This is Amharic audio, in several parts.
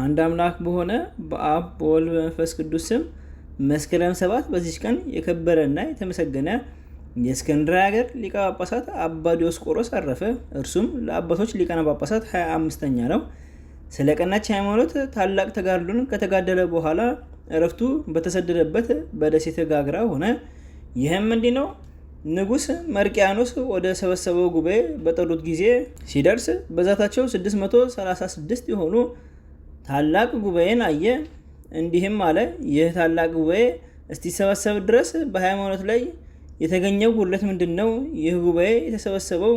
አንድ አምላክ በሆነ በአብ በወልድ በመንፈስ ቅዱስ ስም መስከረም 7 በዚች ቀን የከበረና የተመሰገነ የእስክንድርያ ሀገር ሊቀ ጳጳሳት አባ ዲዮስቆሮስ አረፈ። እርሱም ለአባቶች ሊቃነ ጳጳሳት 25ኛ ነው። ስለ ቀናች ሃይማኖት ታላቅ ተጋድሎን ከተጋደለ በኋላ እረፍቱ በተሰደደበት በደሴተ ጋግራ ሆነ። ይህም እንዲህ ነው። ንጉሥ መርቅያኖስ ወደ ሰበሰበው ጉባኤ በጠሩት ጊዜ ሲደርስ በዛታቸው 636 የሆኑ ታላቅ ጉባኤን አየ። እንዲህም አለ፣ ይህ ታላቅ ጉባኤ እስቲሰበሰብ ድረስ በሃይማኖት ላይ የተገኘው ጉድለት ምንድን ነው? ይህ ጉባኤ የተሰበሰበው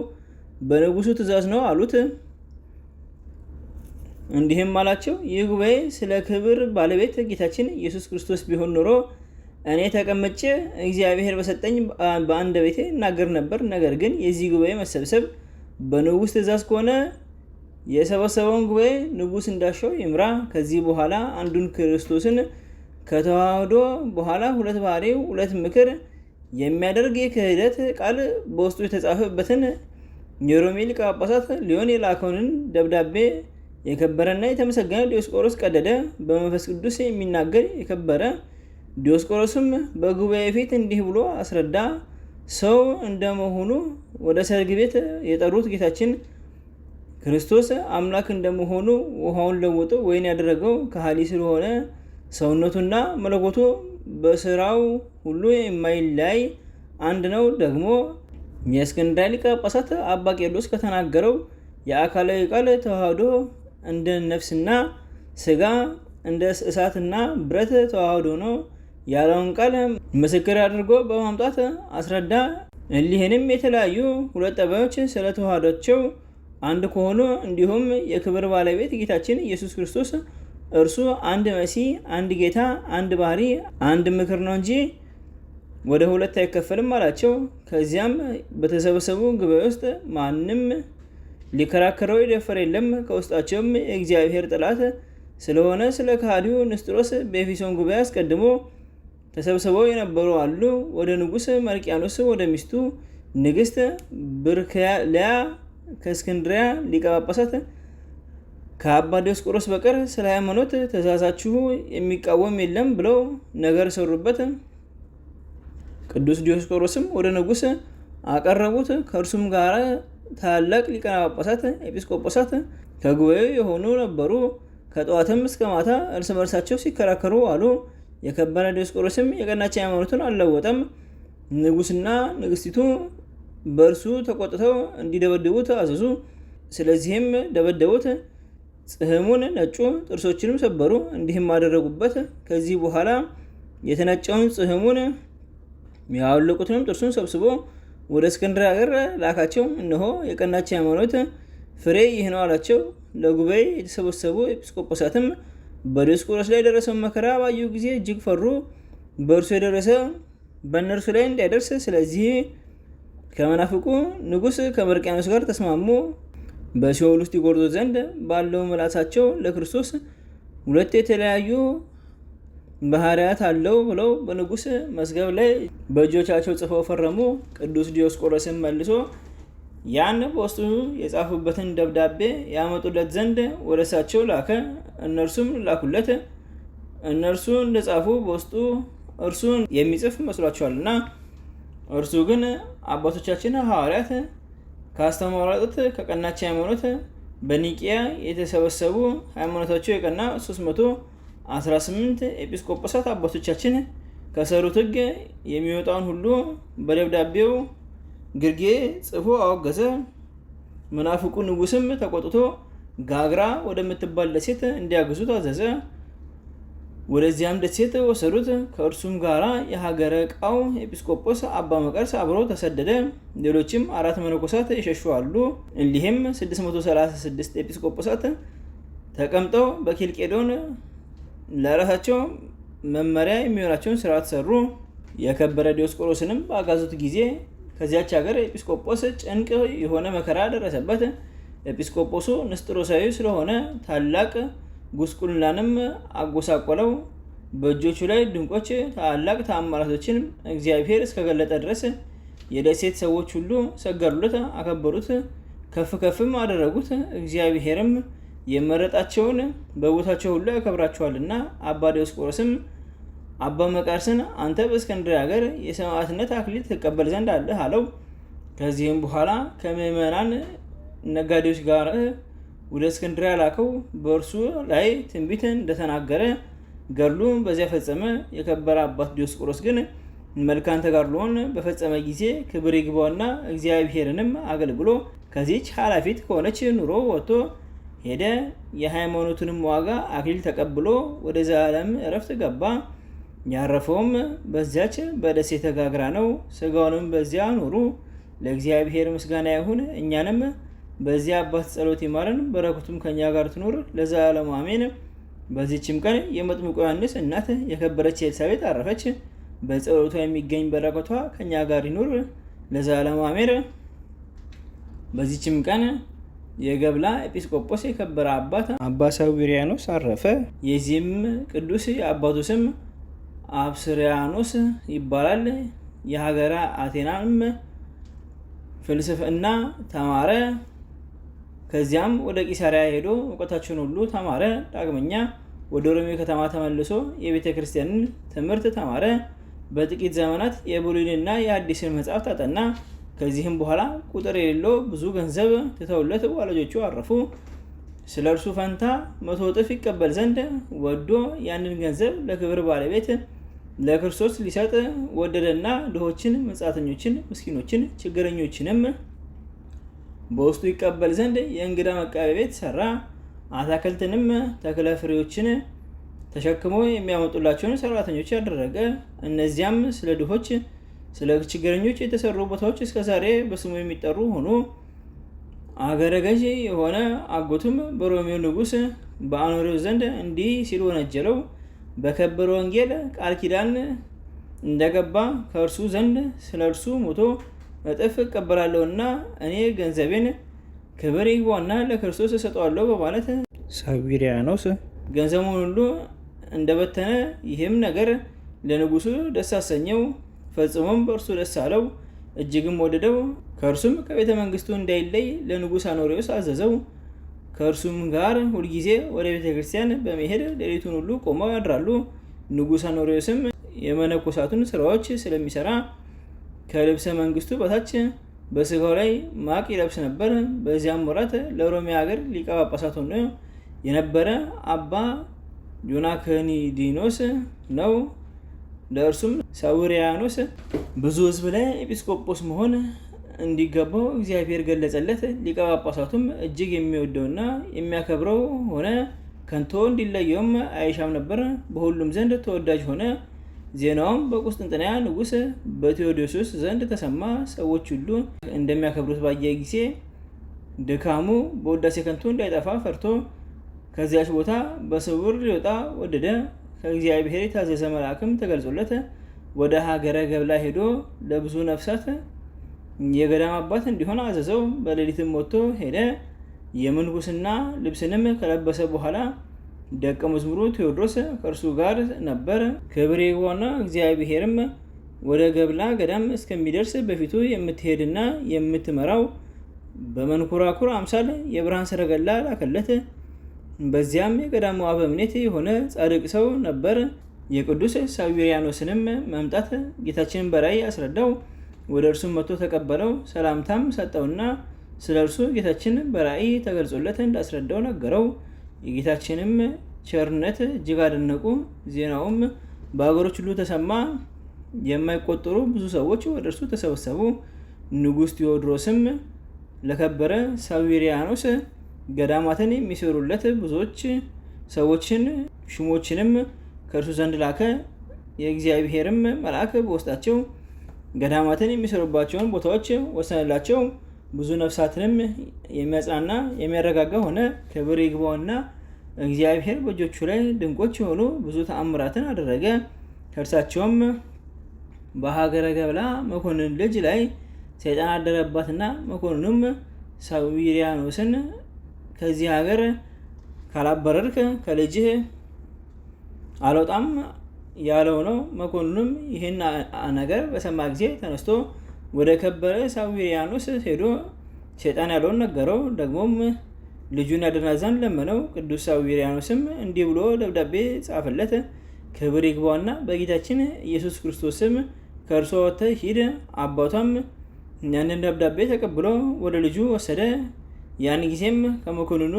በንጉሱ ትእዛዝ ነው አሉት። እንዲህም አላቸው፣ ይህ ጉባኤ ስለ ክብር ባለቤት ጌታችን ኢየሱስ ክርስቶስ ቢሆን ኖሮ እኔ ተቀምጬ እግዚአብሔር በሰጠኝ በአንደበቴ እናገር ነበር። ነገር ግን የዚህ ጉባኤ መሰብሰብ በንጉስ ትእዛዝ ከሆነ የሰበሰበውን ጉባኤ ንጉስ እንዳሻው ይምራ። ከዚህ በኋላ አንዱን ክርስቶስን ከተዋህዶ በኋላ ሁለት ባህሪው ሁለት ምክር የሚያደርግ የክህደት ቃል በውስጡ የተጻፈበትን የሮሜ ሊቀ ጳጳሳት ሊሆን የላከውን ደብዳቤ የከበረና የተመሰገነ ዲዮስቆሮስ ቀደደ። በመንፈስ ቅዱስ የሚናገር የከበረ ዲዮስቆሮስም በጉባኤ ፊት እንዲህ ብሎ አስረዳ። ሰው እንደመሆኑ ወደ ሰርግ ቤት የጠሩት ጌታችን ክርስቶስ አምላክ እንደመሆኑ ውሃውን ለውጦ ወይን ያደረገው ከሃሊ ስለሆነ ሰውነቱና መለኮቱ በስራው ሁሉ የማይለያይ አንድ ነው። ደግሞ የእስክንድርያ ሊቀ ጳጳሳት አባ ቄርሎስ ከተናገረው የአካላዊ ቃል ተዋህዶ እንደ ነፍስና ስጋ እንደ እሳትና ብረት ተዋህዶ ነው ያለውን ቃል ምስክር አድርጎ በማምጣት አስረዳ። እሊህንም የተለያዩ ሁለት ጠባዮች ስለ ተዋህዶቸው አንድ ከሆኑ እንዲሁም የክብር ባለቤት ጌታችን ኢየሱስ ክርስቶስ እርሱ አንድ መሲህ፣ አንድ ጌታ፣ አንድ ባህሪ፣ አንድ ምክር ነው እንጂ ወደ ሁለት አይከፈልም አላቸው። ከዚያም በተሰበሰቡ ጉባኤ ውስጥ ማንም ሊከራከረው የደፈር የለም። ከውስጣቸውም የእግዚአብሔር ጠላት ስለሆነ ስለ ከሃዲው ንስጥሮስ በኤፌሶን ጉባኤ አስቀድሞ ተሰብስበው የነበሩ አሉ። ወደ ንጉሥ መርቅያኖስ ወደ ሚስቱ ንግሥት ብርክልያ ከእስክንድርያ ሊቀ ጳጳሳት ከአባ ዲዮስቆሮስ በቀር ስለ ሃይማኖት ትእዛዛችሁ የሚቃወም የለም ብለው ነገር ሰሩበት። ቅዱስ ዲዮስቆሮስም ወደ ንጉሥ አቀረቡት። ከእርሱም ጋር ታላላቅ ሊቃነ ጳጳሳት ኤጲስቆጶሳት ከጉባኤው የሆኑ ነበሩ። ከጠዋትም እስከ ማታ እርስ በርሳቸው ሲከራከሩ አሉ። የከበረ ዲዮስቆሮስም የቀናች ሃይማኖቱን አልለወጠም። ንጉሥና ንግሥቲቱ በእርሱ ተቆጥተው እንዲደበድቡት አዘዙ። ስለዚህም ደበደቡት፣ ጽሕሙን ነጩ፣ ጥርሶችንም ሰበሩ። እንዲህም አደረጉበት። ከዚህ በኋላ የተነጨውን ጽሕሙን ያወለቁትንም ጥርሱን ሰብስቦ ወደ እስክንድርያ ሀገር ላካቸው። እነሆ የቀናች ሃይማኖት ፍሬ ይህ ነው አላቸው። ለጉባኤ የተሰበሰቡ ኤጲስቆጶሳትም በዲዮስቆሮስ ላይ የደረሰውን መከራ ባዩ ጊዜ እጅግ ፈሩ። በእርሱ የደረሰ በእነርሱ ላይ እንዳይደርስ ስለዚህ ከመናፍቁ ንጉሥ ከመርቅያኖስ ጋር ተስማሙ። በሲኦል ውስጥ ይጎርጡ ዘንድ ባለው ምላሳቸው ለክርስቶስ ሁለት የተለያዩ ባህርያት አለው ብለው በንጉሥ መዝገብ ላይ በእጆቻቸው ጽፈው ፈረሙ። ቅዱስ ዲዮስቆሮስን መልሶ ያን በውስጡ የጻፉበትን ደብዳቤ ያመጡለት ዘንድ ወደ እሳቸው ላከ። እነርሱም ላኩለት። እነርሱ እንደጻፉ በውስጡ እርሱ የሚጽፍ መስሏቸዋልና። እርሱ ግን አባቶቻችን ሐዋርያት ካስተማሩት ከቀናች ሃይማኖት በኒቂያ የተሰበሰቡ ሃይማኖታቸው የቀና 318 ኤጲስቆጶሳት አባቶቻችን ከሰሩት ሕግ የሚወጣውን ሁሉ በደብዳቤው ግርጌ ጽፎ አወገዘ። መናፍቁ ንጉሥም ተቆጥቶ ጋግራ ወደምትባል ደሴት እንዲያግዙት አዘዘ። ወደዚያም ደሴት ወሰዱት። ከእርሱም ጋራ የሀገረ ዕቃው ኤጲስቆጶስ አባ መቀርስ አብሮ ተሰደደ። ሌሎችም 4 መነኮሳት የሸሹ አሉ። እሊህም 636 ኤጲስቆጶሳት ተቀምጠው በኬልቄዶን ለራሳቸው መመሪያ የሚሆናቸውን ስርዓት ሰሩ። የከበረ ዲዮስቆሮስንም በአጋዙት ጊዜ ከዚያች ሀገር ኤጲስቆጶስ ጭንቅ የሆነ መከራ ደረሰበት። ኤጲስቆጶሱ ንስጥሮሳዊ ስለሆነ ታላቅ ጉስቁልናንም አጎሳቆለው። በእጆቹ ላይ ድንቆች ታላቅ ተአምራቶችን እግዚአብሔር እስከገለጠ ድረስ የደሴት ሰዎች ሁሉ ሰገሩለት፣ አከበሩት፣ ከፍ ከፍም አደረጉት። እግዚአብሔርም የመረጣቸውን በቦታቸው ሁሉ ያከብራቸዋልና። አባ ዲዮስቆሮስም አባ መቃርስን አንተ በእስክንድርያ ሀገር የሰማዕትነት አክሊል ትቀበል ዘንድ አለህ አለው። ከዚህም በኋላ ከምዕመናን ነጋዴዎች ጋር ወደ እስክንድርያ ላከው። በእርሱ ላይ ትንቢት እንደተናገረ ገድሉ በዚያ ፈጸመ። የከበረ አባት ዲዮስቆሮስ ግን መልካም ተጋድሎውን በፈጸመ ጊዜ ክብር ይግባውና እግዚአብሔርንም አገልግሎ ከዚች ኃላፊት ከሆነች ኑሮ ወጥቶ ሄደ። የሃይማኖቱንም ዋጋ አክሊል ተቀብሎ ወደ ዘላለም እረፍት ገባ። ያረፈውም በዚያች በደሴተ ጋግራ ነው። ስጋውንም በዚያ ኖሩ። ለእግዚአብሔር ምስጋና ይሁን። እኛንም በዚያ አባት ጸሎት ይማረን፣ በረከቱም ከኛ ጋር ትኑር ለዘላለሙ አሜን። በዚችም ቀን የመጥምቁ ዮሐንስ እናት የከበረች ኤልሳቤጥ አረፈች። በጸሎቷ የሚገኝ በረከቷ ከኛ ጋር ይኑር ለዘላለሙ አሜን። በዚችም ቀን የገብላ ኤጲስቆጶስ የከበረ አባት አባ ሳዊሪያኖስ አረፈ። የዚህም ቅዱስ የአባቱ ስም አብስሪያኖስ ይባላል። የሀገረ አቴናም ፍልስፍና ተማረ። ከዚያም ወደ ቂሳሪያ ሄዶ እውቀታቸውን ሁሉ ተማረ። ዳግመኛ ወደ ሮሜ ከተማ ተመልሶ የቤተ ክርስቲያንን ትምህርት ተማረ። በጥቂት ዘመናት የብሉይንና የአዲስን መጽሐፍት አጠና። ከዚህም በኋላ ቁጥር የሌለው ብዙ ገንዘብ ትተውለት ወላጆቹ አረፉ። ስለ እርሱ ፈንታ 100 እጥፍ ይቀበል ዘንድ ወዶ ያንን ገንዘብ ለክብር ባለቤት ለክርስቶስ ሊሰጥ ወደደና ድሆችን፣ መጻተኞችን፣ ምስኪኖችን፣ ችግረኞችንም በውስጡ ይቀበል ዘንድ የእንግዳ መቀበያ ቤት ሰራ። አታክልትንም ተክለ ፍሬዎችን ተሸክሞ የሚያመጡላቸውን ሰራተኞች ያደረገ። እነዚያም ስለ ድሆች፣ ስለ ችግረኞች የተሰሩ ቦታዎች እስከዛሬ በስሙ የሚጠሩ ሆኑ። አገረ ገዥ የሆነ አጎቱም በሮሜው ንጉሥ በአኖሬው ዘንድ እንዲህ ሲል ወነጀለው። በከበረ ወንጌል ቃል ኪዳን እንደገባ ከእርሱ ዘንድ ስለ እርሱ ሞቶ እጥፍ እቀበላለሁና እኔ ገንዘቤን ክብር ይግባውና ለክርስቶስ እሰጠዋለሁ በማለት ሳዊሪያኖስ ገንዘቡን ሁሉ እንደበተነ፣ ይህም ነገር ለንጉሱ ደስ አሰኘው። ፈጽሞም በእርሱ ደስ አለው፣ እጅግም ወደደው። ከእርሱም ከቤተ መንግስቱ እንዳይለይ ለንጉሥ አኖሬዎስ አዘዘው። ከእርሱም ጋር ሁልጊዜ ወደ ቤተ ክርስቲያን በመሄድ ሌሊቱን ሁሉ ቆመው ያድራሉ። ንጉሥ አኖሬዎስም የመነኮሳቱን ስራዎች ስለሚሰራ ከልብሰ መንግስቱ በታች በስጋው ላይ ማቅ ይለብስ ነበር። በዚያም ወራት ለሮሜ ሀገር ሊቀ ጳጳሳት ሆኖ የነበረ አባ ዮናክኒዲኖስ ነው። ለእርሱም ሳዊሪያኖስ ብዙ ሕዝብ ላይ ኤጲስቆጶስ መሆን እንዲገባው እግዚአብሔር ገለጸለት። ሊቀ ጳጳሳቱም እጅግ የሚወደውና የሚያከብረው ሆነ። ከንቶ እንዲለየውም አይሻም ነበር። በሁሉም ዘንድ ተወዳጅ ሆነ። ዜናውም በቁስጥንጥንያ ንጉሥ በቴዎዶሲዎስ ዘንድ ተሰማ። ሰዎች ሁሉ እንደሚያከብሩት ባየ ጊዜ ድካሙ በውዳሴ ከንቱ እንዳይጠፋ ፈርቶ ከዚያች ቦታ በስውር ሊወጣ ወደደ። ከእግዚአብሔር የታዘዘ መልአክም ተገልጾለት ወደ ሀገረ ገብላ ሄዶ ለብዙ ነፍሳት የገዳም አባት እንዲሆን አዘዘው። በሌሊትም ወጥቶ ሄደ። የምንኩስና ልብስንም ከለበሰ በኋላ ደቀ መዝሙሩ ቴዎድሮስ ከእርሱ ጋር ነበር። ክብር ይግባውና እግዚአብሔርም ወደ ገብላ ገዳም እስከሚደርስ በፊቱ የምትሄድና የምትመራው በመንኮራኩር አምሳል የብርሃን ሰረገላ ላከለት። በዚያም የገዳሙ አበምኔት የሆነ ጻድቅ ሰው ነበር። የቅዱስ ሳዊሪያኖስንም መምጣት ጌታችንን በራእይ አስረዳው። ወደ እርሱም መጥቶ ተቀበለው። ሰላምታም ሰጠውና ስለ እርሱ ጌታችን በራእይ ተገልጾለት እንዳስረዳው ነገረው። የጌታችንም ቸርነት እጅግ አደነቁ። ዜናውም በአገሮች ሁሉ ተሰማ። የማይቆጠሩ ብዙ ሰዎች ወደ እርሱ ተሰበሰቡ። ንጉሥ ቴዎድሮስም ለከበረ ሳዊሪያኖስ ገዳማትን የሚሰሩለት ብዙዎች ሰዎችን ሹሞችንም ከእርሱ ዘንድ ላከ። የእግዚአብሔርም መልአክ በውስጣቸው ገዳማትን የሚሰሩባቸውን ቦታዎች ወሰነላቸው። ብዙ ነፍሳትንም የሚያጽናና የሚያረጋጋ ሆነ። ክብር ይግባውና እግዚአብሔር በእጆቹ ላይ ድንቆች የሆኑ ብዙ ተአምራትን አደረገ። ከእርሳቸውም በሀገረ ገብላ መኮንን ልጅ ላይ ሰይጣን አደረባትና መኮንኑም ሳዊሪያኖስን ከዚህ ሀገር ካላበረርክ ከልጅህ አልወጣም ያለው ነው። መኮንኑም ይህን ነገር በሰማ ጊዜ ተነስቶ ወደ ከበረ ሳዊሪያኖስ ሄዶ ሰይጣን ያለውን ነገረው። ደግሞም ልጁን ያድናት ዘንድ ለመነው። ቅዱስ ሳዊሪያኖስም እንዲህ ብሎ ደብዳቤ ጻፈለት። ክብር ይግባውና በጌታችን ኢየሱስ ክርስቶስ ስም ከእርሷ ወጥተህ ሂድ። አባቷም ያንን ደብዳቤ ተቀብሎ ወደ ልጁ ወሰደ። ያን ጊዜም ከመኮንኑ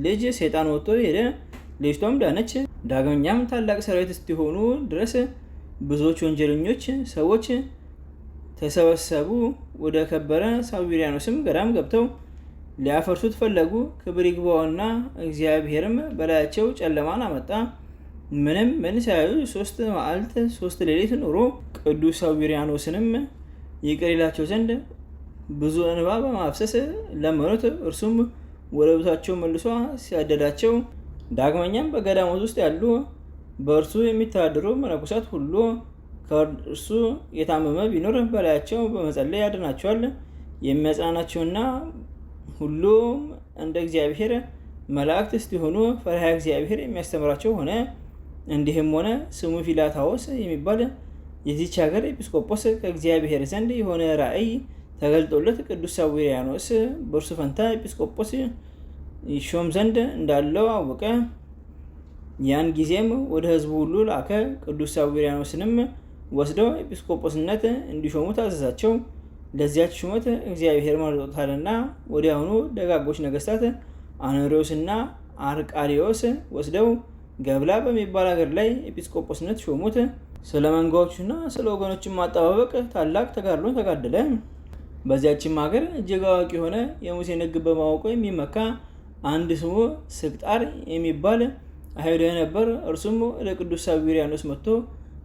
ልጅ ሰይጣን ወጥቶ ሄደ። ልጅቷም ዳነች። ዳግመኛም ታላቅ ሰራዊት እስኪሆኑ ድረስ ብዙዎች ወንጀለኞች ሰዎች ተሰበሰቡ። ወደ ከበረ ሳዊሪያኖስም ገዳም ገብተው ሊያፈርሱት ፈለጉ። ክብር ይግባውና እግዚአብሔርም በላያቸው ጨለማን አመጣ። ምንም ምን ሳያዩ 3 መዓልት 3 ሌሊት ኖሮ ቅዱስ ሳዊሪያኖስንም ይቅር ይላቸው ዘንድ ብዙ እንባ በማፍሰስ ለመኑት። እርሱም ወደ ቤታቸው መልሶ ሲያደዳቸው፣ ዳግመኛም በገዳሞት ውስጥ ያሉ በእርሱ የሚተዳደሩ መነኮሳት ሁሉ ከእርሱ የታመመ ቢኖር በላያቸው በመጸለይ ያድናቸዋል። የሚያጽናናቸውና ሁሉም እንደ እግዚአብሔር መላእክት እስኪሆኑ ፈሪሃ እግዚአብሔር የሚያስተምራቸው ሆነ። እንዲህም ሆነ ስሙ ፊላታዎስ የሚባል የዚች ሀገር ኤጲስቆጶስ ከእግዚአብሔር ዘንድ የሆነ ራእይ ተገልጦለት ቅዱስ ሳዊሪያኖስ በእርሱ ፈንታ ኤጲስቆጶስ ይሾም ዘንድ እንዳለው አወቀ። ያን ጊዜም ወደ ሕዝቡ ሁሉ ላከ። ቅዱስ ሳዊሪያኖስንም ወስደው ኤጲስቆጶስነት እንዲሾሙ ታዘዛቸው። ለዚያች ሹመት እግዚአብሔር መርጦታልና። ወዲያውኑ ደጋጎች ነገስታት አኖሪዎስና አርቃሪዎስ ወስደው ገብላ በሚባል ሀገር ላይ ኤጲስቆጶስነት ሾሙት። ስለ መንጋዎቹና ስለ ወገኖችን ማጠባበቅ ታላቅ ተጋድሎን ተጋደለ። በዚያችም ሀገር እጅግ አዋቂ የሆነ የሙሴን ሕግ በማወቁ የሚመካ አንድ ስሙ ስቅጣር የሚባል አይሁዳዊ ነበር። እርሱም ለቅዱስ ሳዊሪያኖስ መጥቶ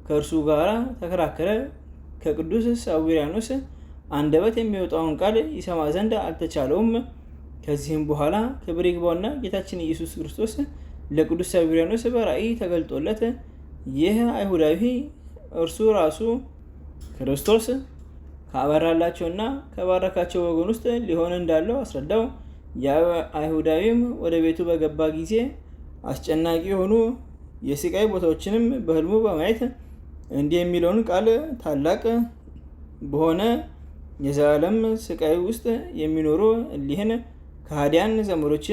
ከእርሱ ጋር ተከራከረ። ከቅዱስ ሳዊሪያኖስ አንደበት የሚወጣውን ቃል ይሰማ ዘንድ አልተቻለውም። ከዚህም በኋላ ክብር ይግባውና ጌታችን ኢየሱስ ክርስቶስ ለቅዱስ ሳዊሪያኖስ በራእይ ተገልጦለት ይህ አይሁዳዊ እርሱ ራሱ ክርስቶስ ካበራላቸውና ከባረካቸው ወገን ውስጥ ሊሆን እንዳለው አስረዳው። የአይሁዳዊም ወደ ቤቱ በገባ ጊዜ አስጨናቂ የሆኑ የስቃይ ቦታዎችንም በህልሙ በማየት እንዲህ የሚለውን ቃል ታላቅ በሆነ የዘላለም ስቃይ ውስጥ የሚኖሩ እሊህን ከሃዲያን ዘመዶች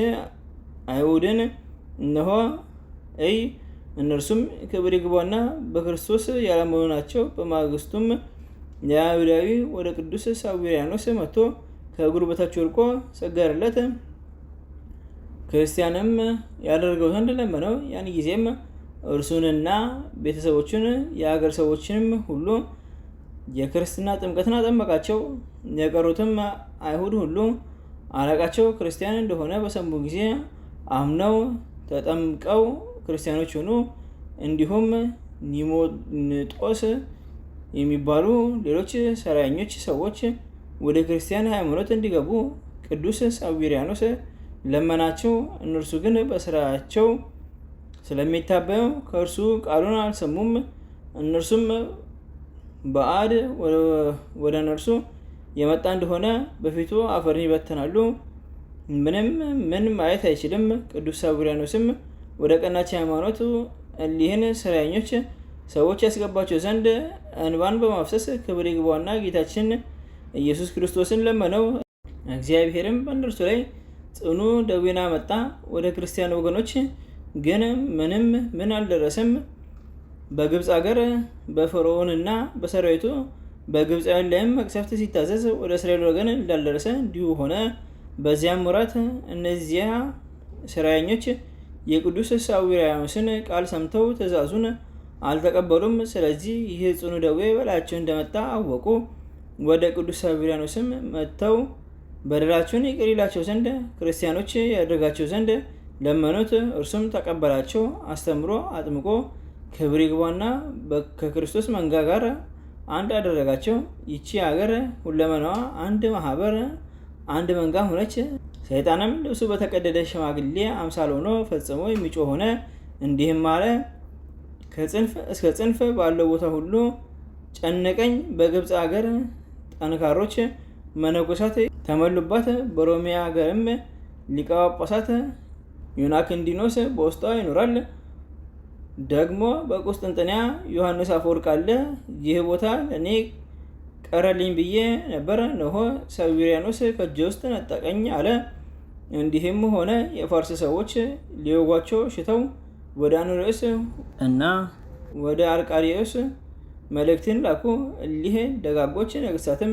አይሁድን እነሆ እይ፣ እነርሱም ክብር ይግባውና በክርስቶስ ያላመኑ ናቸው። በማግስቱም የአይሁዳዊ ወደ ቅዱስ ሳዊሪያኖስ መጥቶ ከእግሩ በታች ወድቆ ሰገረለት። ክርስቲያንም ያደርገው ዘንድ ለመነው። ያን ጊዜም እርሱንና ቤተሰቦቹን የአገር ሰዎችንም ሁሉ የክርስትና ጥምቀትን አጠመቃቸው። የቀሩትም አይሁድ ሁሉ አለቃቸው ክርስቲያን እንደሆነ በሰሙ ጊዜ አምነው ተጠምቀው ክርስቲያኖች ሆኑ። እንዲሁም ኒሞንጦስ የሚባሉ ሌሎች ሰራየኞች ሰዎች ወደ ክርስቲያን ሃይማኖት እንዲገቡ ቅዱስ ሳዊሪያኖስ ለመናቸው። እነርሱ ግን በስራቸው ስለሚታበዩ ከእርሱ ቃሉን አልሰሙም። እነርሱም በአድ ወደ እነርሱ የመጣ እንደሆነ በፊቱ አፈርን ይበትናሉ፣ ምን ማየት አይችልም። ቅዱስ ሳዊሪያኖስም ወደ ቀናች ሃይማኖቱ እሊህን ስራየኞች ሰዎች ያስገባቸው ዘንድ እንባን በማፍሰስ ክብር ይግባውና ጌታችን ኢየሱስ ክርስቶስን ለመነው። እግዚአብሔርም በእነርሱ ላይ ጽኑ ደዌን አመጣ። ወደ ክርስቲያን ወገኖች ግን ምን አልደረሰም። በግብፅ ሀገር በፈርዖንና በሰራዊቱ በግብፃውያን ላይም መቅሰፍት ሲታዘዝ ወደ እስራኤል ወገን እንዳልደረሰ እንዲሁ ሆነ። በዚያም ወራት እነዚያ ስራየኞች የቅዱስ ሳዊሪያኖስን ቃል ሰምተው ትእዛዙን አልተቀበሉም። ስለዚህ ይህ ጽኑ ደዌ በላያቸው እንደመጣ አወቁ። ወደ ቅዱስ ሳዊሪያኖስም መጥተው በደላቸውን ይቅር ይላቸው ዘንድ ክርስቲያኖች ያደርጋቸው ዘንድ ለመኑት። እርሱም ተቀበላቸው። አስተምሮ አጥምቆ ክብር ይግባውና ከክርስቶስ መንጋ ጋር አንድ አደረጋቸው። ይቺ ሀገር ሁለመናዋ አንድ ማህበር አንድ መንጋ ሆነች። ሰይጣንም ልብሱ በተቀደደ ሽማግሌ አምሳል ሆኖ ፈጽሞ የሚጮህ ሆነ። እንዲህም አለ፣ ከጽንፍ እስከ ጽንፍ ባለው ቦታ ሁሉ ጨነቀኝ። በግብፅ ሀገር ጠንካሮች መነኮሳት ተመሉባት። በሮሚያ ሀገርም ሊቀ ጳጳሳት ዮናክንዲኖስ በውስጧ ይኖራል። ደግሞ በቁስጥንጥንያ ዮሐንስ አፈወርቅ አለ። ይህ ቦታ ለእኔ ቀረልኝ ብዬ ነበር፣ እነሆ ሳዊሪያኖስ ከእጄ ውስጥ ነጠቀኝ አለ። እንዲህም ሆነ የፋርስ ሰዎች ሊወጓቸው ሽተው ወደ አኖሬዎስ እና ወደ አርቃሪዎስ መልእክትን ላኩ። እሊህ ደጋጎች ነገስታትም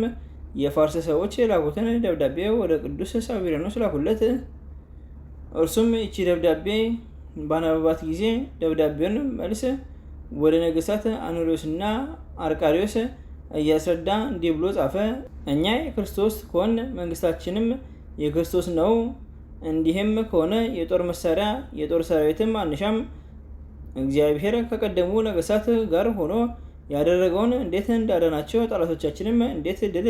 የፋርስ ሰዎች የላኩትን ደብዳቤ ወደ ቅዱስ ሳዊሮኖስ ላኩለት። እርሱም ይቺ ደብዳቤ ባነበባት ጊዜ ደብዳቤውን መልስ ወደ ነገስታት አኖሬዎስና አርቃሪዎስ እያስረዳ እንዲህ ብሎ ጻፈ። እኛ የክርስቶስ ከሆን መንግስታችንም የክርስቶስ ነው። እንዲህም ከሆነ የጦር መሳሪያ የጦር ሰራዊትም አንሻም። እግዚአብሔር ከቀደሙ ነገስታት ጋር ሆኖ ያደረገውን እንዴት እንዳዳናቸው ጠላቶቻችንም እንዴት ድል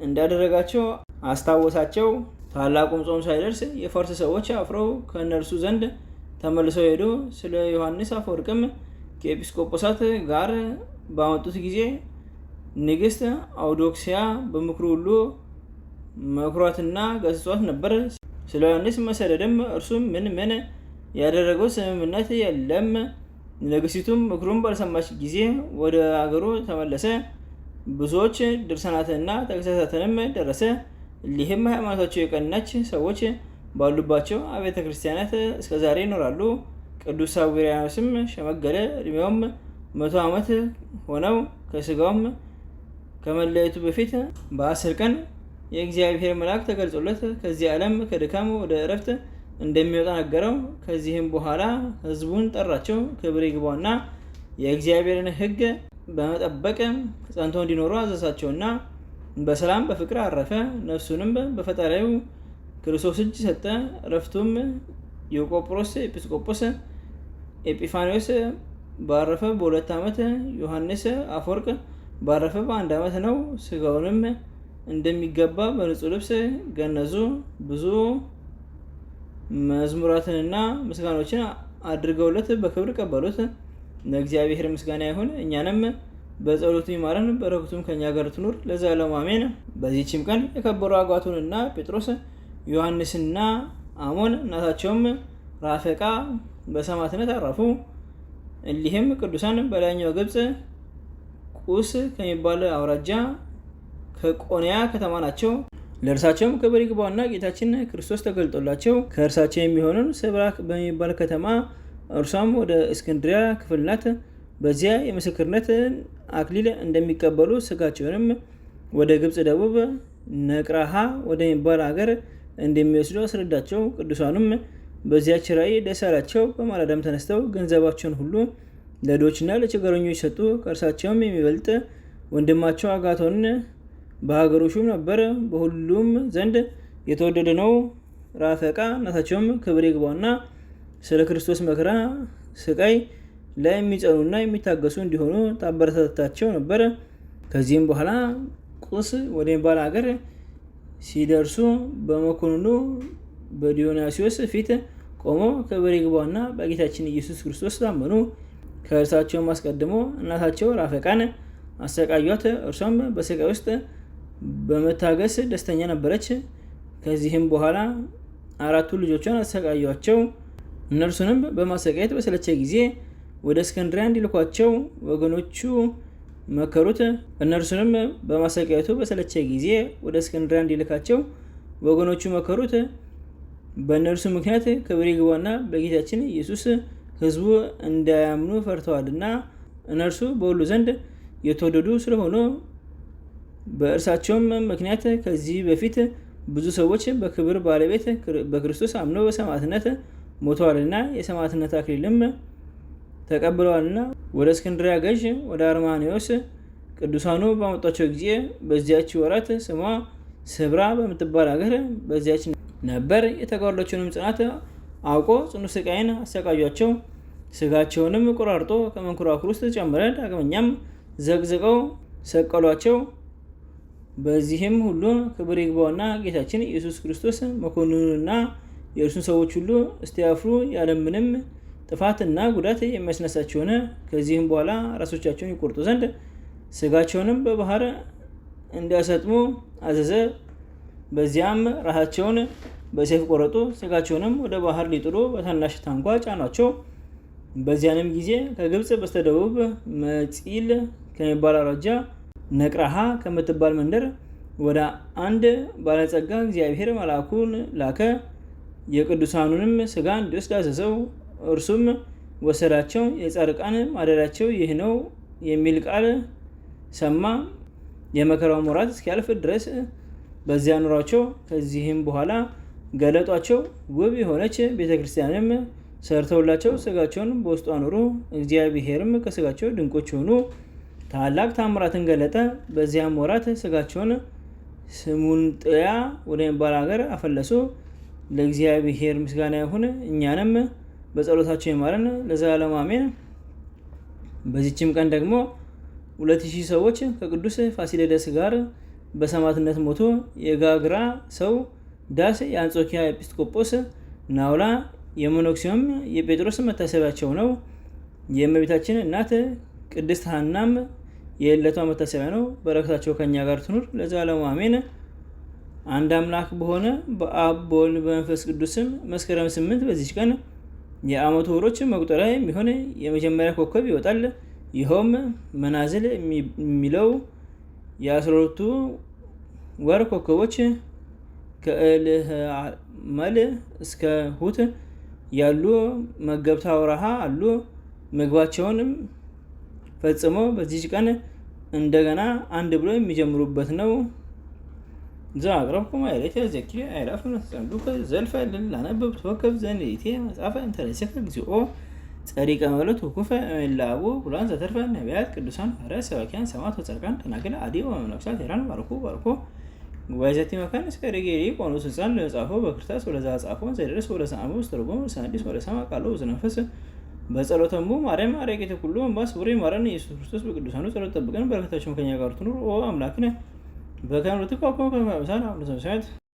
እንዳደረጋቸው አስታወሳቸው። ታላቁም ጾም ሳይደርስ የፋርስ ሰዎች አፍረው ከእነርሱ ዘንድ ተመልሰው ሄዱ። ስለ ዮሐንስ አፈወርቅም ከኤጲስቆጶሳት ጋር ባመጡት ጊዜ ንግስት አውዶክሲያ በምክሩ ሁሉ መኩሯትና ገስጿት ነበር። ስለ ዮሐንስ መሰደድም እርሱ ምን ያደረገው ስምምነት የለም። ንግስቲቱም ምክሩን ባልሰማች ጊዜ ወደ አገሩ ተመለሰ። ብዙዎች ድርሳናትንና ተግሳጻትንም ደረሰ። እሊህም ሃይማኖታቸው የቀናች ሰዎች ባሉባቸው አብያተ ክርስቲያናት እስከዛሬ ይኖራሉ። ቅዱስ ሳዊሮኖስም ሸመገለ። እድሜውም 100 ዓመት ሆነው። ከስጋውም ከመለየቱ በፊት በ10 ቀን የእግዚአብሔር መልአክ ተገልጾለት ከዚህ ዓለም ከድካም ወደ እረፍት እንደሚወጣ ነገረው። ከዚህም በኋላ ህዝቡን ጠራቸው። ክብር ይግባውና የእግዚአብሔርን ሕግ በመጠበቅ ጸንተው እንዲኖሩ አዘዛቸውና በሰላም በፍቅር አረፈ። ነፍሱንም በፈጣሪው ክርስቶስ እጅ ሰጠ። እረፍቱም የቆጵሮስ ኤጲስቆጶስ ኤጲፋንዮስ ባረፈ በ2 ዓመት፣ ዮሐንስ አፈወርቅ ባረፈ በ1 ዓመት ነው። ስጋውንም እንደሚገባ በንጹህ ልብስ ገነዙ። ብዙ መዝሙራትንና ምስጋኖችን አድርገውለት በክብር ቀበሉት። ለእግዚአብሔር ምስጋና ይሁን፣ እኛንም በጸሎቱ ይማረን፣ በረከቱም ከኛ ጋር ትኑር ለዘላለሙ አሜን። በዚህችም ቀን የከበሩ አጋቶንና ጴጥሮስ፣ ዮሐንስና አሞን እናታቸውም ራፈቃ በሰማዕትነት አረፉ። እሊህም ቅዱሳን በላይኛው ግብፅ ቁስ ከሚባል አውራጃ ከቆንያ ከተማ ናቸው። ለእርሳቸውም ክብር ይግባውና ጌታችን ክርስቶስ ተገልጦላቸው ከእርሳቸው የሚሆኑን ስብራክ በሚባል ከተማ እርሷም ወደ እስክንድሪያ ክፍል ናት። በዚያ የምስክርነት አክሊል እንደሚቀበሉ ስጋቸውንም ወደ ግብፅ ደቡብ ነቅራሃ ወደሚባል ሀገር እንደሚወስዱ አስረዳቸው። ቅዱሳኑም በዚያች ራእይ ደስ አላቸው። በማለዳም ተነስተው ገንዘባቸውን ሁሉ ለድሆችና ለችግረኞች ሰጡ። ከእርሳቸውም የሚበልጥ ወንድማቸው አጋቶን በሀገሩ ሹም ነበር፣ በሁሉም ዘንድ የተወደደ ነው። ራፈቃ እናታቸውም ክብር ይግባውና ስለ ክርስቶስ መከራ ስቃይ ላይ የሚጸኑና የሚታገሱ እንዲሆኑ ታበረታታቸው ነበር። ከዚህም በኋላ ቁስ ወደሚባል ሀገር ሲደርሱ በመኮንኑ በዲዮናሲዎስ ፊት ቆመው ክብር ይግባውና በጌታችን ኢየሱስ ክርስቶስ ታመኑ። ከእርሳቸውም አስቀድሞ እናታቸው ራፈቃን አሰቃዩት። እርሷም በስቃይ ውስጥ በመታገስ ደስተኛ ነበረች። ከዚህም በኋላ 4 ልጆቿን አሰቃዩቸው። እነርሱንም በማሰቃየት በሰለቸ ጊዜ ወደ እስክንድርያ እንዲልኳቸው ወገኖቹ መከሩት። እነርሱንም በማሰቃየቱ በሰለቸ ጊዜ ወደ እስክንድርያ እንዲልካቸው ወገኖቹ መከሩት። በእነርሱ ምክንያት ክብር ይግባውና በጌታችን ኢየሱስ ሕዝቡ እንዳያምኑ ፈርተዋልና እነርሱ በሁሉ ዘንድ የተወደዱ ስለሆኑ በእርሳቸውም ምክንያት ከዚህ በፊት ብዙ ሰዎች በክብር ባለቤት በክርስቶስ አምነው በሰማዕትነት ሞተዋልና የሰማዕትነት አክሊልም ተቀብለዋልና ወደ እስክንድርያ ገዥ ወደ አርማኒዎስ ቅዱሳኑ ባመጧቸው ጊዜ በዚያች ወራት ስሟ ስብራ በምትባል ሀገር በዚያች ነበር። የተጋድሎአቸውንም ጽናት አውቆ ጽኑ ስቃይን አሰቃዩአቸው። ስጋቸውንም ቆራርጦ ከመንኮራኩር ውስጥ ጨመረ። ዳግመኛም ዘቅዝቀው ሰቀሏቸው። በዚህም ሁሉ ክብር ይግባውና ጌታችን ኢየሱስ ክርስቶስ መኮንኑንና የእርሱን ሰዎች ሁሉ እስቲያፍሩ ያለምንም ጥፋትና ጉዳት የሚያስነሳቸው ሆነ። ከዚህም በኋላ ራሶቻቸውን ይቆርጡ ዘንድ ስጋቸውንም በባህር እንዲያሰጥሙ አዘዘ። በዚያም ራሳቸውን በሰይፍ ቆረጡ። ስጋቸውንም ወደ ባህር ሊጥሉ በታናሽ ታንኳ ጫኗቸው። በዚያንም ጊዜ ከግብፅ በስተደቡብ መጺል ከሚባል አውራጃ ነቅራሃ ከምትባል መንደር ወደ አንድ ባለጸጋ እግዚአብሔር መልአኩን ላከ። የቅዱሳኑንም ስጋ እንዲወስድ አዘዘው። እርሱም ወሰዳቸው። የጻድቃን ማደሪያቸው ይህ ነው የሚል ቃል ሰማ። የመከራው ወራት እስኪያልፍ ድረስ በዚያ ኑሯቸው። ከዚህም በኋላ ገለጧቸው። ውብ የሆነች ቤተክርስቲያንም ሰርተውላቸው ስጋቸውን በውስጡ አኖሩ። እግዚአብሔርም ከስጋቸው ድንቆች የሆኑ ታላቅ ታምራትን ገለጠ። በዚያም ወራት ስጋቸውን ስሙንጥያ ወደሚባል ሀገር አፈለሱ። ለእግዚአብሔር ምስጋና ይሁን፣ እኛንም በጸሎታቸው ይማረን ለዘላለሙ አሜን። በዚችም ቀን ደግሞ 2000 ሰዎች ከቅዱስ ፋሲለደስ ጋር በሰማዕትነት ሞቱ። የጋግራ ሰው ዳስ የአንጾኪያ ኤጲስቆጶስ ናውላ የመኖክሲዮም የጴጥሮስ መታሰቢያቸው ነው። የእመቤታችን እናት ቅድስት ሐናም የዕለቷ መታሰቢያ ነው። በረከታቸው ከኛ ጋር ትኑር ለዘላለሙ አሜን። አንድ አምላክ በሆነ በአብ በወልድ በመንፈስ ቅዱስም መስከረም 8 በዚች ቀን የዓመቱ ወሮች መቁጠሪያ የሚሆን የመጀመሪያ ኮከብ ይወጣል። ይኸውም መናዝል የሚለው የ12ቱ ወር ኮከቦች ከእልህመል እስከ ሁት ያሉ መገብታ ወርሃ አሉ። ምግባቸውንም ፈጽመው በዚች ቀን እንደገና አንድ ብሎ የሚጀምሩበት ነው። ዘአቅረብኩ ማሕሌተ ዘኪርየ አእላፈ እምነተጸምዱከ ዘልፈ ለላነብብ ተወከፍ ዘንዴቴ መጽሐፈ እንተነሥእከ እግዚኦ ጸዲቀ መበለት ወኩፈ እምእላቡ ብሉዓን ዘተርፈ ነቢያት ቅዱሳን ሐዋርያት ሰባክያን ሰማዕታት ወጻድቃን ደናግል አዲ ወመነኮሳት ሄራን ባርኩ ጉባኤ ዘቲ መካን እስከ ርጌሪ ቆኖስ ሕፃን ለጻፈው በክርታስ ወለዛ ጻፈው ዘይደርስ ወደ ሰአሙ ስተርጎም ሰናዲስ ወደ ሰማ ቃሉ ዘነፈስ በጸሎተሙ ማርያም አረቄተ ኩሉ እንባስ ወሬ ማረን ኢየሱስ ክርስቶስ በቅዱሳኑ ጸሎት ጠብቀን በረከታቸው ከኛ ጋር ትኑር። ኦ አምላክነ በካህናቱ ኮኮ ከመሳና አብነ ሰማያት